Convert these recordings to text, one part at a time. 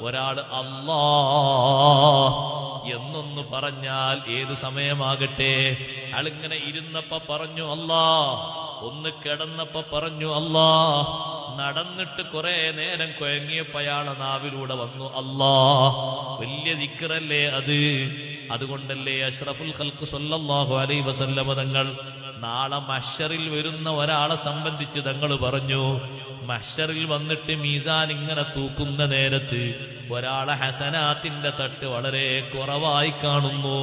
ഒരാൾ അല്ലാ എന്നൊന്ന് പറഞ്ഞാൽ ഏത് സമയമാകട്ടെ, അയാളിങ്ങനെ ഇരുന്നപ്പോ പറഞ്ഞു അല്ലാ, ഒന്ന് കിടന്നപ്പോ പറഞ്ഞു അല്ലാ, നടന്നിട്ട് കുറെ നേരം കുഴങ്ങിയപ്പോ അയാളെ നാവിലൂടെ വന്നു അല്ലാ. വലിയ ദിക്റല്ലേ അത്. അതുകൊണ്ടല്ലേ അഷ്റഫുൽ ഖൽഖ് സല്ലല്ലാഹു അലൈഹി വസല്ലമ തങ്ങൾ നാളെ മഹ്ശറിൽ വരുന്ന ഒരാളെ സംബന്ധിച്ച് തങ്ങൾ പറഞ്ഞു, മഹ്ശറിൽ വന്നിട്ട് മീസാൻ ഇങ്ങനെ തൂക്കുന്ന നേരത്ത് ഒരാളെ ഹസനാത്തിന്റെ തട്ട് വളരെ കുറവായി കാണുന്നു.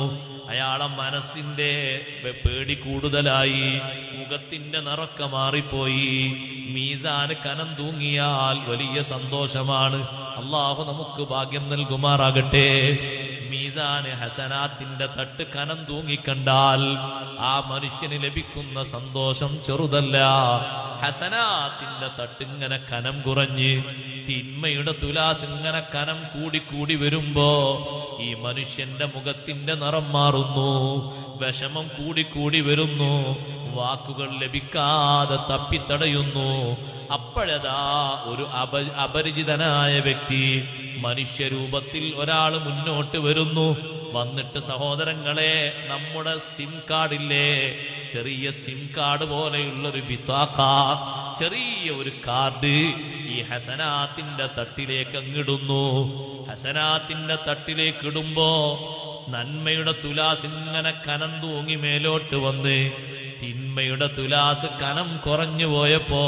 അയാളെ മനസ്സിന്റെ പേടി കൂടുതലായി, മുഖത്തിന്റെ നിറക്ക മാറിപ്പോയി. മീസാന് കനം തൂങ്ങിയാൽ വലിയ സന്തോഷമാണ്. അള്ളാഹു നമുക്ക് ഭാഗ്യം നൽകുമാറാകട്ടെ. മീസാന് ഹസനാത്തിന്റെ തട്ട് കനം തൂങ്ങിക്കണ്ടാൽ ആ മനുഷ്യന് ലഭിക്കുന്ന സന്തോഷം ചെറുതല്ല. ഹസനാത്തിന്റെ തട്ട് ഇങ്ങനെ കനം കുറഞ്ഞ് തിന്മയുടെ തുലാസ് ഇങ്ങനെ കനം കൂടി വരുമ്പോ ഈ മനുഷ്യന്റെ മുഖത്തിന്റെ നിറം മാറുന്നു, വിഷമം കൂടി വരുന്നു, വാക്കുകൾ ലഭിക്കാതെ തപ്പിത്തടയുന്നു. അപ്പോഴതാ ഒരു അപരിചിതനായ വ്യക്തി മനുഷ്യരൂപത്തിൽ ഒരാൾ മുന്നോട്ട് വരുന്നു. വന്നിട്ട് സഹോദരങ്ങളെ, നമ്മുടെ സിം കാർഡില്ലേ, ചെറിയ സിം കാർഡ് പോലെയുള്ളൊരു ബിത്താഖ, ചെറിയ ഒരു കാർഡ് ഈ ഹസനാത്തിന്റെ തട്ടിലേക്ക് അങ്ങിടുന്നു. ഹസനാത്തിന്റെ തട്ടിലേക്ക് ഇടുമ്പോ നന്മയുടെ തുലാസ് ഇങ്ങനെ കനം തൂങ്ങി മേലോട്ട് വന്ന് തിന്മയുടെ തുലാസ് കനം കുറഞ്ഞു പോയപ്പോ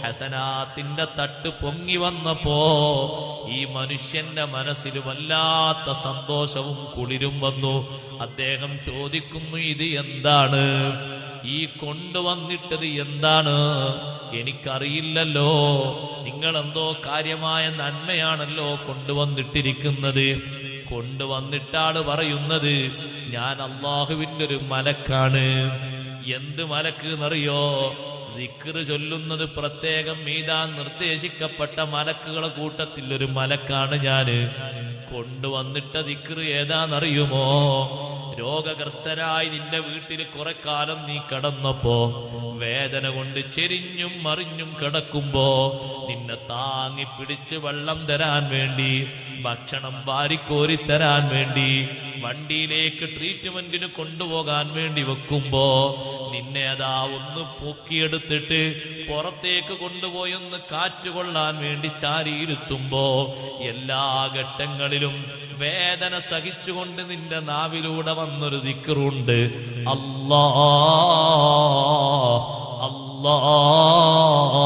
ഹസനാത്തിന്റെ തട്ട് പൊങ്ങി വന്നപ്പോ ഈ മനുഷ്യന്റെ മനസ്സിൽ വല്ലാത്ത സന്തോഷവും കുളിരും വന്നു. അദ്ദേഹം ചോദിക്കുന്നു, ഇത് എന്താണ്? ഈ കൊണ്ടുവന്നിട്ടത് എന്താണ്? എനിക്കറിയില്ലല്ലോ. നിങ്ങളെന്തോ കാര്യമായ നന്മയാണല്ലോ കൊണ്ടുവന്നിട്ടിരിക്കുന്നത്. കൊണ്ടുവന്നിട്ടാണ് പറയുന്നത്, ഞാൻ അള്ളാഹുവിന്റെ ഒരു മലക്കാണ്. എന്ത് മലക്ക് എന്നറിയോ? ദിക്ർ ചൊല്ലുന്നത് പ്രത്യേകം മീദാൻ നിർദ്ദേശിക്കപ്പെട്ട മലക്കുകളെ കൂട്ടത്തിൽ ഒരു മലക്കാണ് ഞാന്. കൊണ്ടുവന്നിട്ട ദിക്ർ ഏതാന്നറിയുമോ? രോഗഗ്രസ്തരായി നിന്റെ വീട്ടിൽ കുറെ കാലം നീ കിടന്നപ്പോ വേദന കൊണ്ട് ചെരിഞ്ഞും മറിഞ്ഞും കിടക്കുമ്പോ നിന്നെ താങ്ങി പിടിച്ച് വെള്ളം തരാൻ വേണ്ടി, ഭക്ഷണം വാരിക്കോരി തരാൻ വേണ്ടി, വണ്ടിയിലേക്ക് ട്രീറ്റ്മെന്റിന് കൊണ്ടുപോകാൻ വേണ്ടി വെക്കുമ്പോ നിന്നെ അതാ ഒന്ന് പൊക്കിയെടുത്തിട്ട് പുറത്തേക്ക് കൊണ്ടുപോയി ഒന്ന് കാറ്റുകൊള്ളാൻ വേണ്ടി ചാരിയിരുത്തുമ്പോ എല്ലാ ഘട്ടങ്ങളിലും വേദന സഹിച്ചുകൊണ്ട് നിന്റെ നാവിലൂടെ വന്നൊരു ദിക്റുണ്ട്, അല്ലാഹ് അല്ലാഹ്